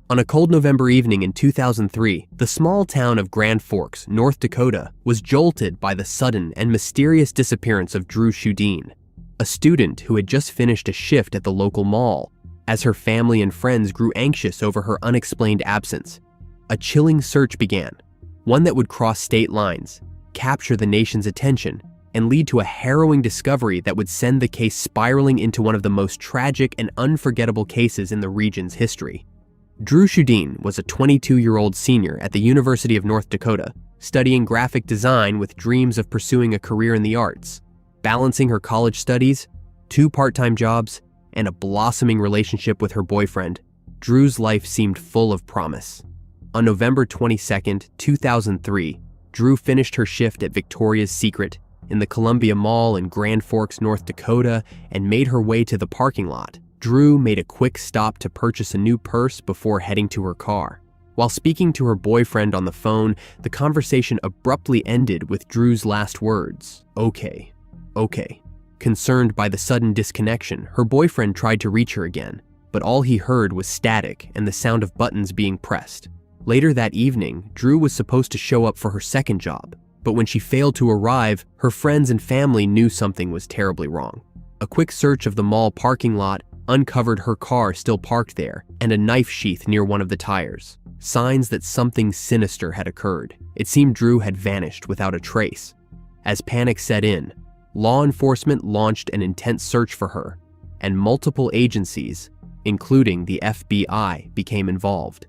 On a cold November evening in 2003, the small town of Grand Forks, North Dakota, was jolted by the sudden and mysterious disappearance of Dru Sjodin, a student who had just finished a shift at the local mall. As her family and friends grew anxious over her unexplained absence, a chilling search began, one that would cross state lines, capture the nation's attention, and lead to a harrowing discovery that would send the case spiraling into one of the most tragic and unforgettable cases in the region's history. Dru Sjodin was a 22-year-old senior at the University of North Dakota, studying graphic design with dreams of pursuing a career in the arts. Balancing her college studies, 2 part-time jobs, and a blossoming relationship with her boyfriend, Dru's life seemed full of promise. On November 22, 2003, Dru finished her shift at Victoria's Secret in the Columbia Mall in Grand Forks, North Dakota, and made her way to the parking lot. Dru made a quick stop to purchase a new purse before heading to her car. While speaking to her boyfriend on the phone, the conversation abruptly ended with Dru's last words, "Okay. Concerned by the sudden disconnection, her boyfriend tried to reach her again, but all he heard was static and the sound of buttons being pressed. Later that evening, Dru was supposed to show up for her second job, but when she failed to arrive, her friends and family knew something was terribly wrong. A quick search of the mall parking lot uncovered her car still parked there and a knife sheath near one of the tires, signs that something sinister had occurred. It seemed Dru had vanished without a trace. As panic set in, law enforcement launched an intense search for her, and multiple agencies, including the FBI, became involved.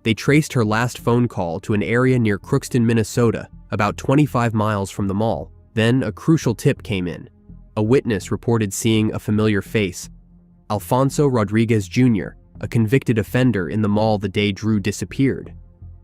They traced her last phone call to an area near Crookston, Minnesota, about 25 miles from the mall. Then a crucial tip came in. A witness reported seeing a familiar face, Alfonso Rodriguez Jr., a convicted offender in the mall the day Dru disappeared.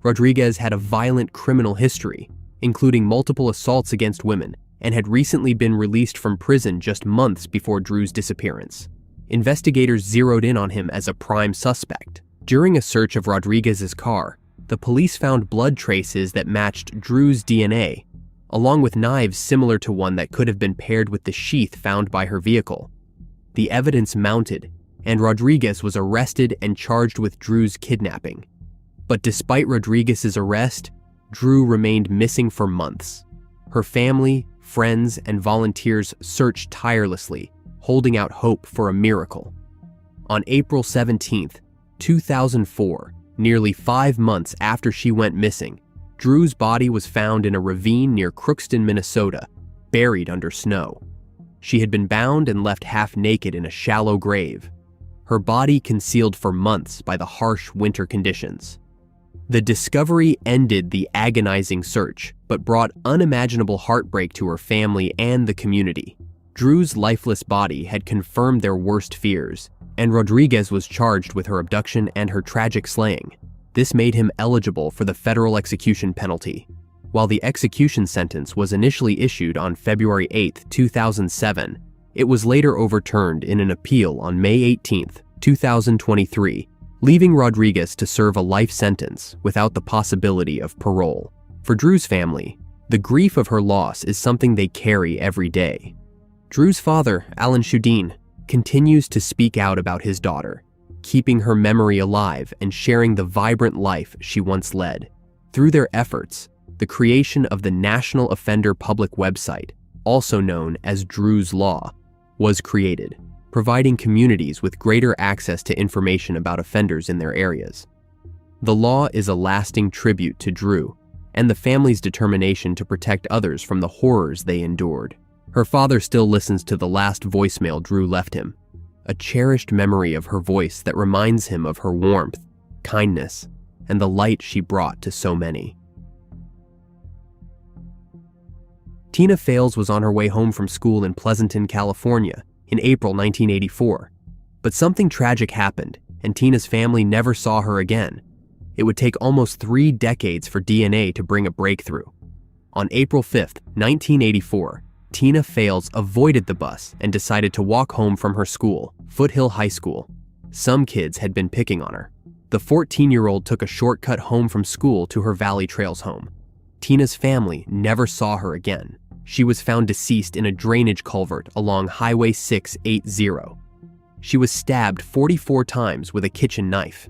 Rodriguez had a violent criminal history, including multiple assaults against women, and had recently been released from prison just months before Dru's disappearance. Investigators zeroed in on him as a prime suspect. During a search of Rodriguez's car, the police found blood traces that matched Dru's DNA, along with knives similar to one that could have been paired with the sheath found by her vehicle. The evidence mounted, and Rodriguez was arrested and charged with Dru's kidnapping. But despite Rodriguez's arrest, Dru remained missing for months. Her family, friends, and volunteers searched tirelessly, holding out hope for a miracle. On April 17, 2004, nearly 5 months after she went missing, Dru's body was found in a ravine near Crookston, Minnesota, buried under snow. She had been bound and left half naked in a shallow grave, her body concealed for months by the harsh winter conditions. The discovery ended the agonizing search, but brought unimaginable heartbreak to her family and the community. Dru's lifeless body had confirmed their worst fears, and Rodriguez was charged with her abduction and her tragic slaying. This made him eligible for the federal execution penalty. While the execution sentence was initially issued on February 8, 2007, it was later overturned in an appeal on May 18, 2023, leaving Rodriguez to serve a life sentence without the possibility of parole. For Dru's family, the grief of her loss is something they carry every day. Dru's father, Alan Sjodin, continues to speak out about his daughter, keeping her memory alive and sharing the vibrant life she once led. Through their efforts, the creation of the National Offender Public website, also known as Dru's Law, was created, providing communities with greater access to information about offenders in their areas. The law is a lasting tribute to Dru and the family's determination to protect others from the horrors they endured. Her father still listens to the last voicemail Dru left him, a cherished memory of her voice that reminds him of her warmth, kindness, and the light she brought to so many. Tina Faelz was on her way home from school in Pleasanton, California, in April 1984. But something tragic happened, and Tina's family never saw her again. It would take almost 3 decades for DNA to bring a breakthrough. On April 5, 1984, Tina Faelz avoided the bus and decided to walk home from her school, Foothill High School. Some kids had been picking on her. The 14-year-old took a shortcut home from school to her Valley Trails home. Tina's family never saw her again. She was found deceased in a drainage culvert along Highway 680. She was stabbed 44 times with a kitchen knife.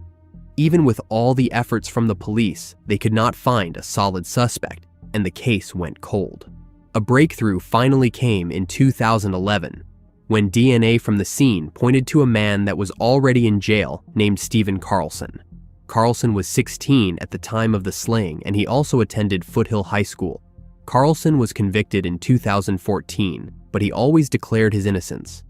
Even with all the efforts from the police, they could not find a solid suspect, and the case went cold. A breakthrough finally came in 2011, when DNA from the scene pointed to a man that was already in jail named Stephen Carlson. Carlson was 16 at the time of the slaying, and he also attended Foothill High School. Carlson was convicted in 2014, but he always declared his innocence.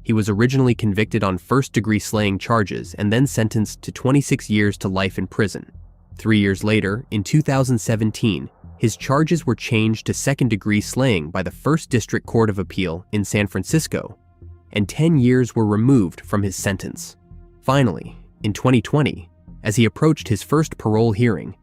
He was originally convicted on first-degree slaying charges and then sentenced to 26 years to life in prison. 3 years later, in 2017, his charges were changed to second-degree slaying by the First District Court of Appeal in San Francisco, and 10 years were removed from his sentence. Finally, in 2020, as he approached his first parole hearing,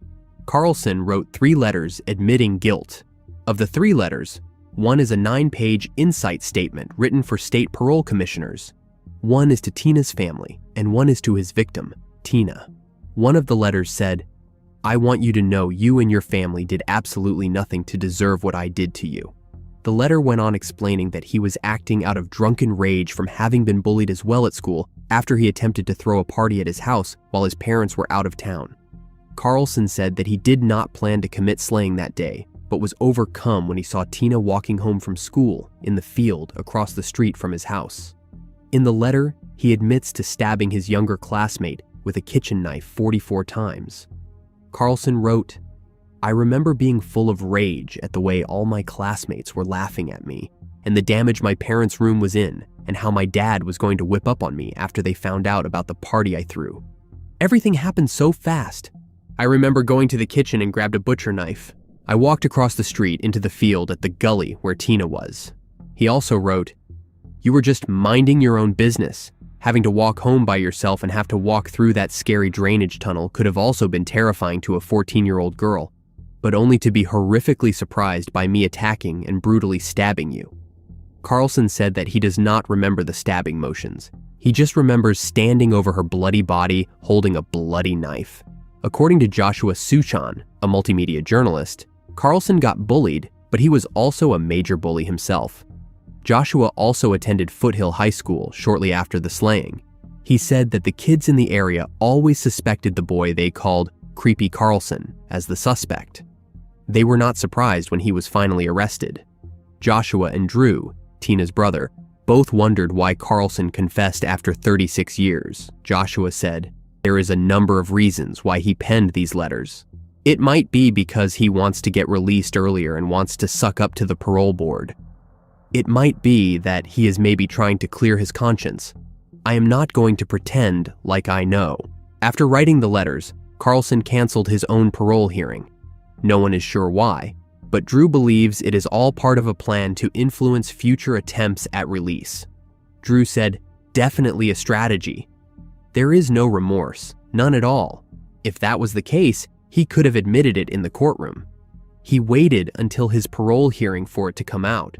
Carlson wrote 3 letters admitting guilt. Of the 3 letters, one is a 9-page insight statement written for state parole commissioners. One is to Tina's family, and one is to his victim, Tina. One of the letters said, "I want you to know you and your family did absolutely nothing to deserve what I did to you." The letter went on explaining that he was acting out of drunken rage from having been bullied as well at school after he attempted to throw a party at his house while his parents were out of town. Carlson said that he did not plan to commit slaying that day, but was overcome when he saw Tina walking home from school in the field across the street from his house. In the letter, he admits to stabbing his younger classmate with a kitchen knife 44 times. Carlson wrote, "I remember being full of rage at the way all my classmates were laughing at me, and the damage my parents' room was in, and how my dad was going to whip up on me after they found out about the party I threw. Everything happened so fast. I remember going to the kitchen and grabbed a butcher knife. I walked across the street into the field at the gully where Tina was." He also wrote, "You were just minding your own business. Having to walk home by yourself and have to walk through that scary drainage tunnel could have also been terrifying to a 14-year-old girl, but only to be horrifically surprised by me attacking and brutally stabbing you." Carlson said that he does not remember the stabbing motions. He just remembers standing over her bloody body holding a bloody knife. According to Joshua Suchan, a multimedia journalist, Carlson got bullied, but he was also a major bully himself. Joshua also attended Foothill High School shortly after the slaying. He said that the kids in the area always suspected the boy they called Creepy Carlson as the suspect. They were not surprised when he was finally arrested. Joshua and Dru, Tina's brother, both wondered why Carlson confessed after 36 years. Joshua said, "There is a number of reasons why he penned these letters. It might be because he wants to get released earlier and wants to suck up to the parole board. It might be that he is maybe trying to clear his conscience. I am not going to pretend like I know." After writing the letters, Carlson canceled his own parole hearing. No one is sure why, but Dru believes it is all part of a plan to influence future attempts at release. Dru said, "Definitely a strategy. There is no remorse, none at all. If that was the case, he could have admitted it in the courtroom. He waited until his parole hearing for it to come out.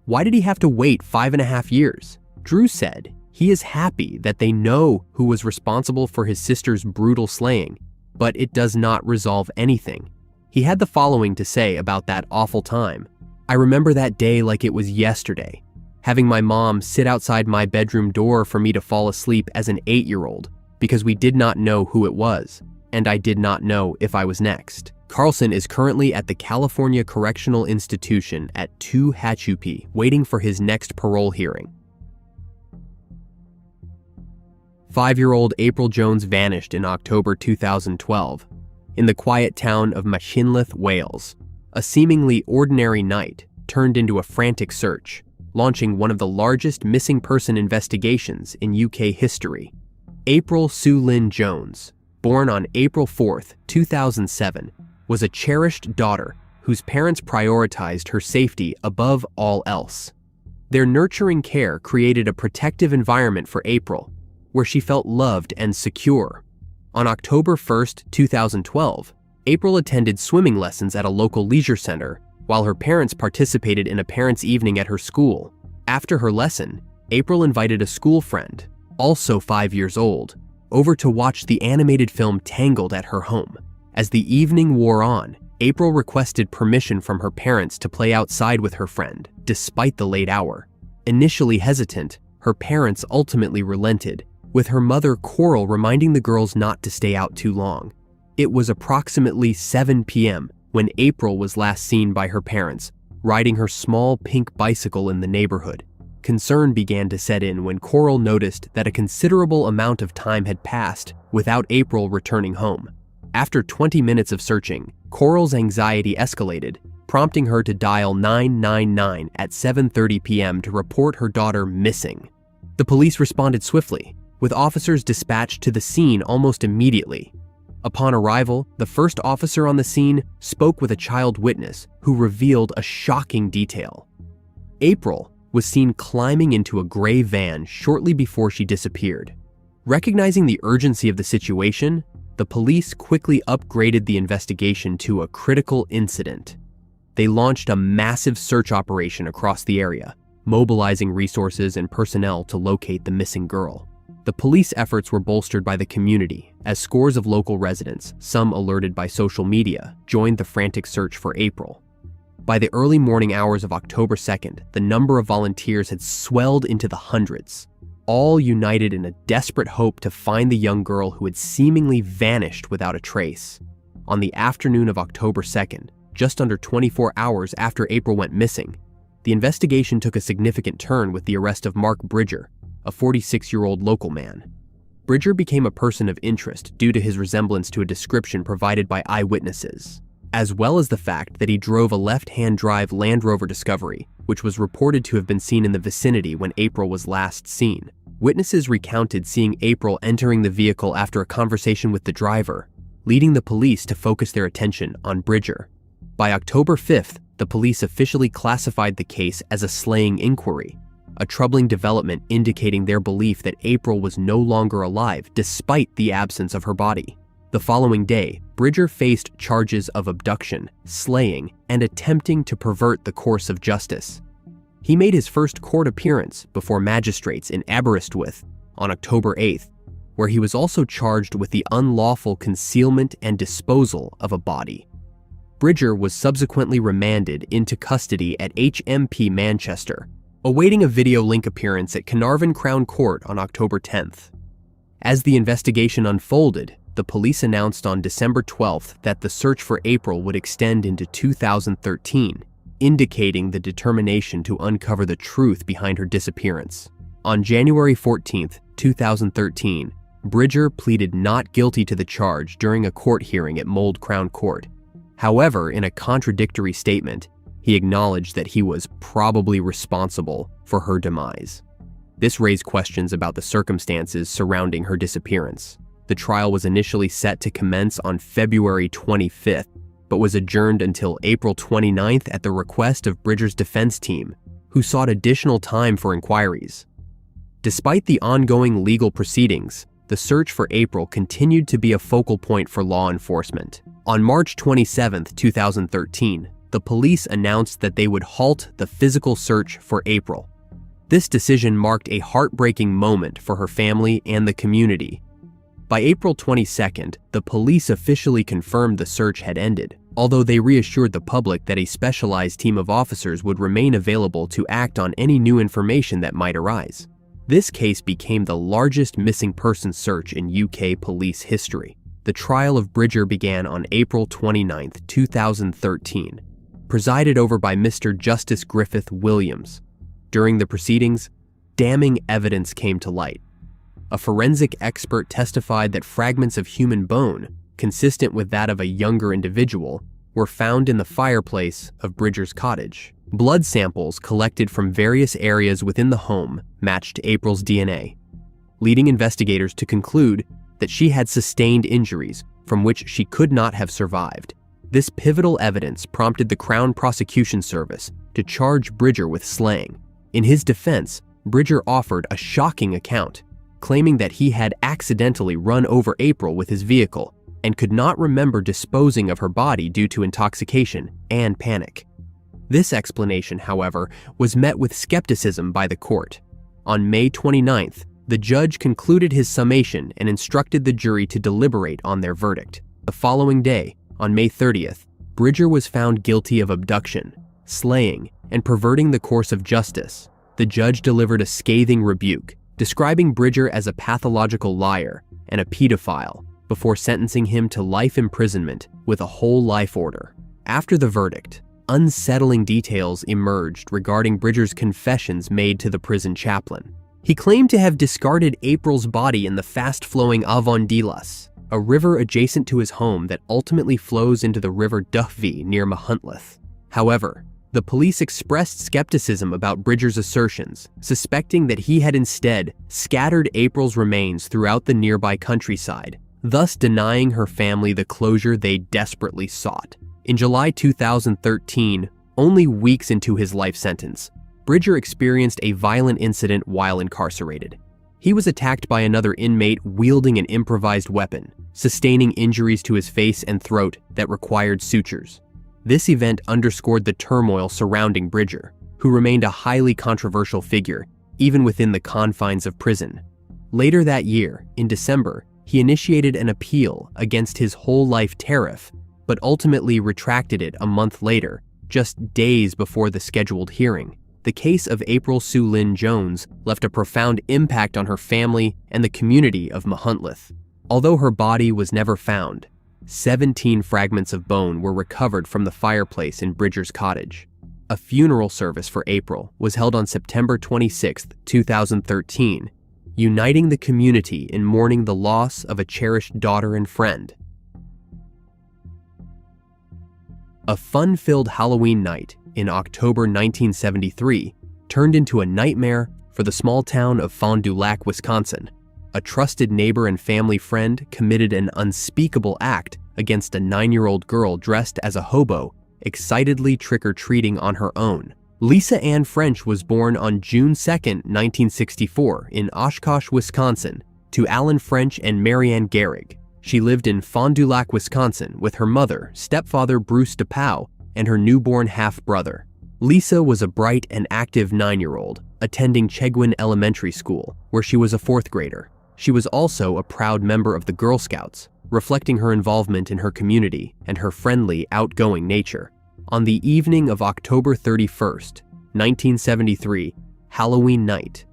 Why did he have to wait 5.5 years? Dru said he is happy that they know who was responsible for his sister's brutal slaying, but it does not resolve anything. He had the following to say about that awful time. "I remember that day like it was yesterday, having my mom sit outside my bedroom door for me to fall asleep as an 8-year-old because we did not know who it was, and I did not know if I was next." Carlson is currently at the California Correctional Institution at Tehachapi, waiting for his next parole hearing. 5-year-old April Jones vanished in October 2012 in the quiet town of Machynlleth, Wales. A seemingly ordinary night turned into a frantic search, launching one of the largest missing person investigations in UK history. April Sue Lynn Jones, born on April 4, 2007, was a cherished daughter whose parents prioritized her safety above all else. Their nurturing care created a protective environment for April, where she felt loved and secure. On October 1, 2012, April attended swimming lessons at a local leisure center, while her parents participated in a parents' evening at her school. After her lesson, April invited a school friend, also 5 years old, over to watch the animated film Tangled at her home. As the evening wore on, April requested permission from her parents to play outside with her friend, despite the late hour. Initially hesitant, her parents ultimately relented, with her mother Coral reminding the girls not to stay out too long. It was approximately 7 p.m. when April was last seen by her parents, riding her small pink bicycle in the neighborhood. Concern began to set in when Coral noticed that a considerable amount of time had passed without April returning home. After 20 minutes of searching, Coral's anxiety escalated, prompting her to dial 999 at 7:30 p.m. to report her daughter missing. The police responded swiftly, with officers dispatched to the scene almost immediately. Upon arrival, the first officer on the scene spoke with a child witness who revealed a shocking detail. April was seen climbing into a gray van shortly before she disappeared. Recognizing the urgency of the situation, the police quickly upgraded the investigation to a critical incident. They launched a massive search operation across the area, mobilizing resources and personnel to locate the missing girl. The police efforts were bolstered by the community, as scores of local residents, some alerted by social media, joined the frantic search for April. By the early morning hours of October 2nd, the number of volunteers had swelled into the hundreds, all united in a desperate hope to find the young girl who had seemingly vanished without a trace. On the afternoon of October 2nd, just under 24 hours after April went missing, the investigation took a significant turn with the arrest of Mark Bridger, a 46-year-old local man. Bridger became a person of interest due to his resemblance to a description provided by eyewitnesses, as well as the fact that he drove a left-hand drive Land Rover Discovery, which was reported to have been seen in the vicinity when April was last seen. Witnesses recounted seeing April entering the vehicle after a conversation with the driver, leading the police to focus their attention on Bridger. By October 5th, the police officially classified the case as a slaying inquiry, a troubling development indicating their belief that April was no longer alive despite the absence of her body. The following day, Bridger faced charges of abduction, slaying, and attempting to pervert the course of justice. He made his first court appearance before magistrates in Aberystwyth on October 8th, where he was also charged with the unlawful concealment and disposal of a body. Bridger was subsequently remanded into custody at HMP Manchester, awaiting a video link appearance at Carnarvon Crown Court on October 10th. As the investigation unfolded, the police announced on December 12th that the search for April would extend into 2013, indicating the determination to uncover the truth behind her disappearance. On January 14th, 2013, Bridger pleaded not guilty to the charge during a court hearing at Mold Crown Court. However, in a contradictory statement, he acknowledged that he was probably responsible for her demise. This raised questions about the circumstances surrounding her disappearance. The trial was initially set to commence on February 25th, but was adjourned until April 29th at the request of Bridger's defense team, who sought additional time for inquiries. Despite the ongoing legal proceedings, the search for April continued to be a focal point for law enforcement. On March 27, 2013, the police announced that they would halt the physical search for April. This decision marked a heartbreaking moment for her family and the community. By April 22nd, the police officially confirmed the search had ended, although they reassured the public that a specialized team of officers would remain available to act on any new information that might arise. This case became the largest missing person search in UK police history. The trial of Bridger began on April 29, 2013, presided over by Mr. Justice Griffith Williams. During the proceedings, damning evidence came to light. A forensic expert testified that fragments of human bone, consistent with that of a younger individual, were found in the fireplace of Bridger's cottage. Blood samples collected from various areas within the home matched April's DNA, leading investigators to conclude that she had sustained injuries from which she could not have survived. This pivotal evidence prompted the Crown Prosecution Service to charge Bridger with slaying. In his defense, Bridger offered a shocking account, claiming that he had accidentally run over April with his vehicle and could not remember disposing of her body due to intoxication and panic. This explanation, however, was met with skepticism by the court. On May 29th, the judge concluded his summation and instructed the jury to deliberate on their verdict. The following day, on May 30th, Bridger was found guilty of abduction, slaying, and perverting the course of justice. The judge delivered a scathing rebuke, describing Bridger as a pathological liar and a pedophile before sentencing him to life imprisonment with a whole life order. After the verdict, unsettling details emerged regarding Bridger's confessions made to the prison chaplain. He claimed to have discarded April's body in the fast-flowing Avondilas, a river adjacent to his home that ultimately flows into the river Duffy near Mahuntleth. However, the police expressed skepticism about Bridger's assertions, suspecting that he had instead scattered April's remains throughout the nearby countryside, thus denying her family the closure they desperately sought. In July 2013, only weeks into his life sentence, Bridger experienced a violent incident while incarcerated. He was attacked by another inmate wielding an improvised weapon, sustaining injuries to his face and throat that required sutures. This event underscored the turmoil surrounding Bridger, who remained a highly controversial figure, even within the confines of prison. Later that year, in December, he initiated an appeal against his whole-life tariff, but ultimately retracted it a month later, just days before the scheduled hearing. The case of April Sue Lynn Jones left a profound impact on her family and the community of Mahuntleth. Although her body was never found, 17 fragments of bone were recovered from the fireplace in Bridger's cottage. A funeral service for April was held on September 26, 2013, uniting the community in mourning the loss of a cherished daughter and friend. A fun-filled Halloween night in October 1973 turned into a nightmare for the small town of Fond du Lac, Wisconsin. A trusted neighbor and family friend committed an unspeakable act against a 9-year-old girl dressed as a hobo, excitedly trick-or-treating on her own. Lisa Ann French was born on June 2, 1964 in Oshkosh, Wisconsin, to Alan French and Marianne Gehrig. She lived in Fond du Lac, Wisconsin with her mother, stepfather Bruce DePau, and her newborn half-brother. Lisa was a bright and active 9-year-old, attending Chegwin Elementary School, where she was a 4th grader. She was also a proud member of the Girl Scouts, reflecting her involvement in her community and her friendly, outgoing nature. On the evening of October 31st, 1973, Halloween night,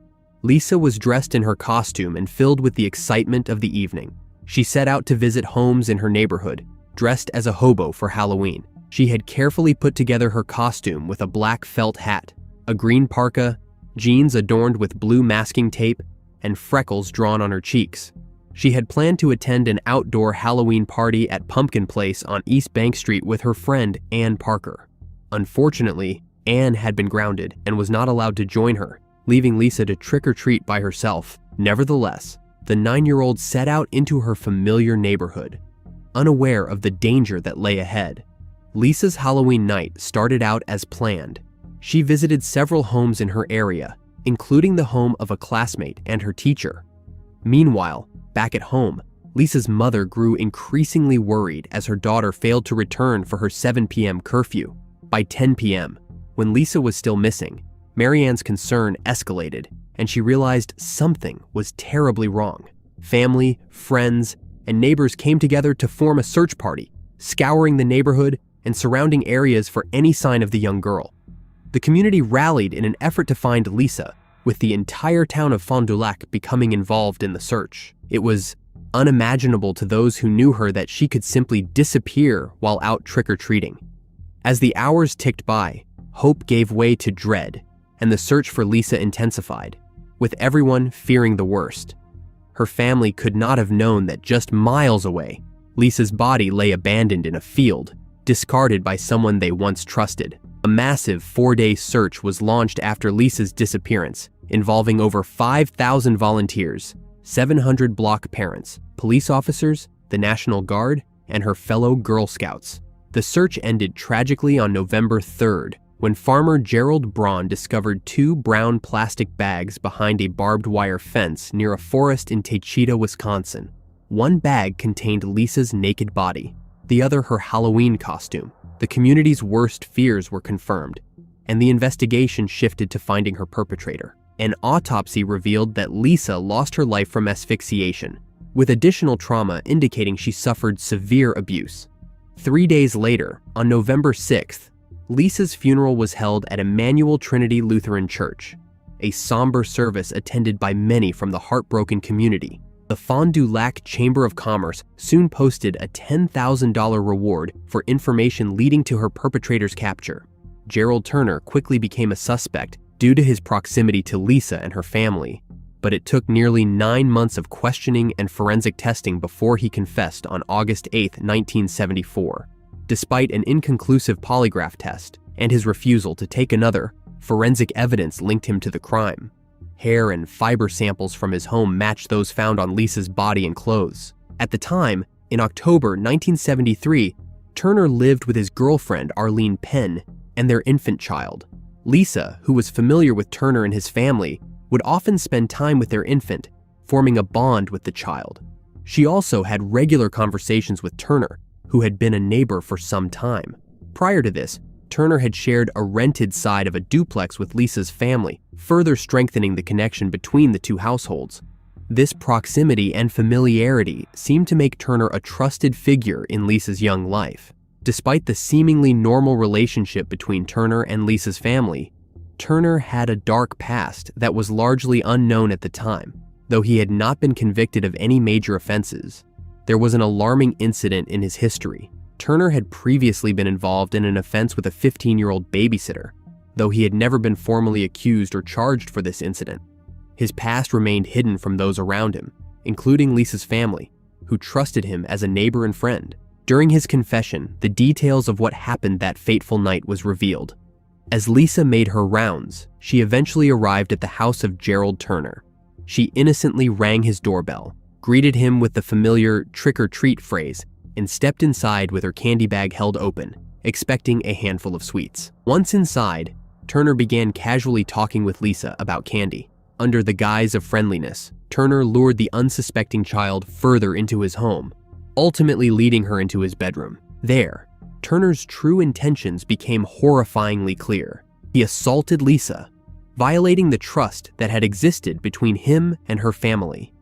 Lisa was dressed in her costume and filled with the excitement of the evening. She set out to visit homes in her neighborhood, dressed as a hobo for Halloween. She had carefully put together her costume with a black felt hat, a green parka, jeans adorned with blue masking tape, and freckles drawn on her cheeks. She had planned to attend an outdoor Halloween party at Pumpkin Place on East Bank Street with her friend Ann Parker. Unfortunately, Ann had been grounded and was not allowed to join her, leaving Lisa to trick-or-treat by herself. Nevertheless, the 9-year-old set out into her familiar neighborhood, unaware of the danger that lay ahead. Lisa's Halloween night started out as planned. She visited several homes in her area, including the home of a classmate and her teacher. Meanwhile, back at home, Lisa's mother grew increasingly worried as her daughter failed to return for her 7 p.m. curfew. By 10 p.m., when Lisa was still missing, Marianne's concern escalated, and she realized something was terribly wrong. Family, friends, and neighbors came together to form a search party, scouring the neighborhood and surrounding areas for any sign of the young girl. The community rallied in an effort to find Lisa, with the entire town of Fond du Lac becoming involved in the search. It was unimaginable to those who knew her that she could simply disappear while out trick-or-treating. As the hours ticked by, hope gave way to dread, and the search for Lisa intensified, with everyone fearing the worst. Her family could not have known that just miles away, Lisa's body lay abandoned in a field, discarded by someone they once trusted. A massive 4-day search was launched after Lisa's disappearance, involving over 5,000 volunteers, 700 block parents, police officers, the National Guard, and her fellow Girl Scouts. The search ended tragically on November 3rd, when farmer Gerald Braun discovered 2 brown plastic bags behind a barbed wire fence near a forest in Taycheedah, Wisconsin. One bag contained Lisa's naked body, the other her Halloween costume. The community's worst fears were confirmed, and the investigation shifted to finding her perpetrator. An autopsy revealed that Lisa lost her life from asphyxiation, with additional trauma indicating she suffered severe abuse. 3 days later, on November 6th, Lisa's funeral was held at Emmanuel Trinity Lutheran Church. a somber service attended by many from the heartbroken community. The Fond du Lac Chamber of Commerce soon posted a $10,000 reward for information leading to her perpetrator's capture. Gerald Turner quickly became a suspect due to his proximity to Lisa and her family, but it took nearly 9 months of questioning and forensic testing before he confessed on August 8, 1974. Despite an inconclusive polygraph test and his refusal to take another, forensic evidence linked him to the crime. Hair and fiber samples from his home matched those found on Lisa's body and clothes. At the time, in October 1973, Turner lived with his girlfriend Arlene Penn and their infant child. Lisa, who was familiar with Turner and his family, would often spend time with their infant, forming a bond with the child. She also had regular conversations with Turner, who had been a neighbor for some time. Prior to this, Turner had shared a rented side of a duplex with Lisa's family, further strengthening the connection between the two households. This proximity and familiarity seemed to make Turner a trusted figure in Lisa's young life. Despite the seemingly normal relationship between Turner and Lisa's family, Turner had a dark past that was largely unknown at the time. Though he had not been convicted of any major offenses, there was an alarming incident in his history. Turner had previously been involved in an offense with a 15-year-old babysitter, though he had never been formally accused or charged for this incident. His past remained hidden from those around him, including Lisa's family, who trusted him as a neighbor and friend. During his confession, the details of what happened that fateful night was revealed. As Lisa made her rounds, she eventually arrived at the house of Gerald Turner. She innocently rang his doorbell, greeted him with the familiar trick-or-treat phrase, and stepped inside with her candy bag held open, expecting a handful of sweets. Once inside, Turner began casually talking with Lisa about candy. Under the guise of friendliness, Turner lured the unsuspecting child further into his home, ultimately leading her into his bedroom. There, Turner's true intentions became horrifyingly clear. He assaulted Lisa, violating the trust that had existed between him and her family.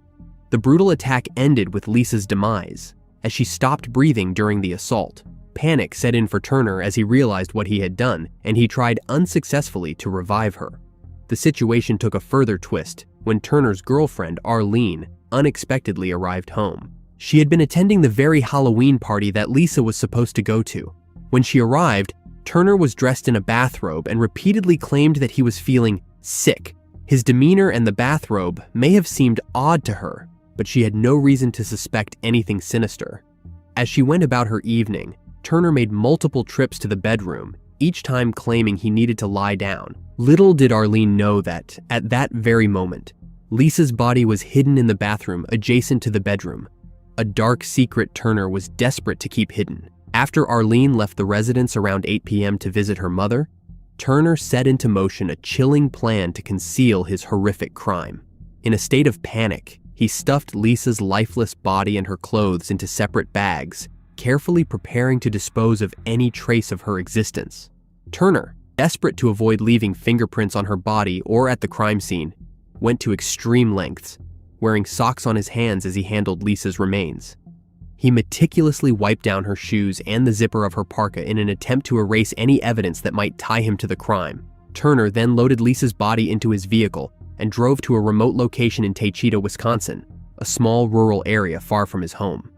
The brutal attack ended with Lisa's demise, as she stopped breathing during the assault. Panic set in for Turner as he realized what he had done, and he tried unsuccessfully to revive her. The situation took a further twist when Turner's girlfriend, Arlene, unexpectedly arrived home. She had been attending the very Halloween party that Lisa was supposed to go to. When she arrived, Turner was dressed in a bathrobe and repeatedly claimed that he was feeling sick. His demeanor and the bathrobe may have seemed odd to her, but she had no reason to suspect anything sinister. As she went about her evening, Turner made multiple trips to the bedroom, each time claiming he needed to lie down. Little did Arlene know that, at that very moment, Lisa's body was hidden in the bathroom adjacent to the bedroom, a dark secret Turner was desperate to keep hidden. After Arlene left the residence around 8 p.m. to visit her mother, Turner set into motion a chilling plan to conceal his horrific crime. In a state of panic, he stuffed Lisa's lifeless body and her clothes into separate bags, carefully preparing to dispose of any trace of her existence. Turner, desperate to avoid leaving fingerprints on her body or at the crime scene, went to extreme lengths, wearing socks on his hands as he handled Lisa's remains. He meticulously wiped down her shoes and the zipper of her parka in an attempt to erase any evidence that might tie him to the crime. Turner then loaded Lisa's body into his vehicle and drove to a remote location in Taycheedah, Wisconsin, a small rural area far from his home.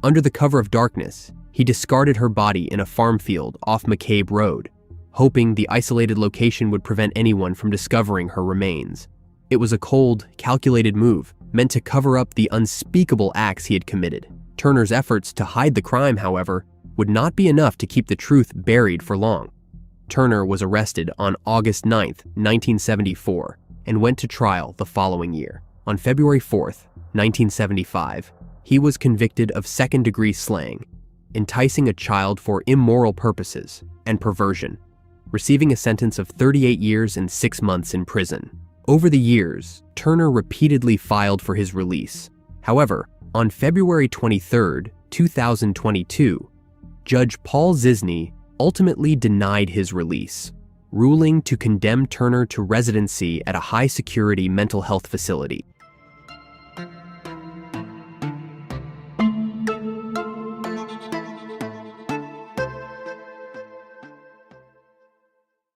Under the cover of darkness, he discarded her body in a farm field off McCabe Road, hoping the isolated location would prevent anyone from discovering her remains. It was a cold, calculated move, meant to cover up the unspeakable acts he had committed. Turner's efforts to hide the crime, however, would not be enough to keep the truth buried for long. Turner was arrested on August 9, 1974, and went to trial the following year. On February 4, 1975, he was convicted of second-degree slaying, enticing a child for immoral purposes, and perversion, receiving a sentence of 38 years and 6 months in prison. Over the years, Turner repeatedly filed for his release. However, on February 23, 2022, Judge Paul Zisny ultimately denied his release, ruling to condemn Turner to residency at a high-security mental health facility.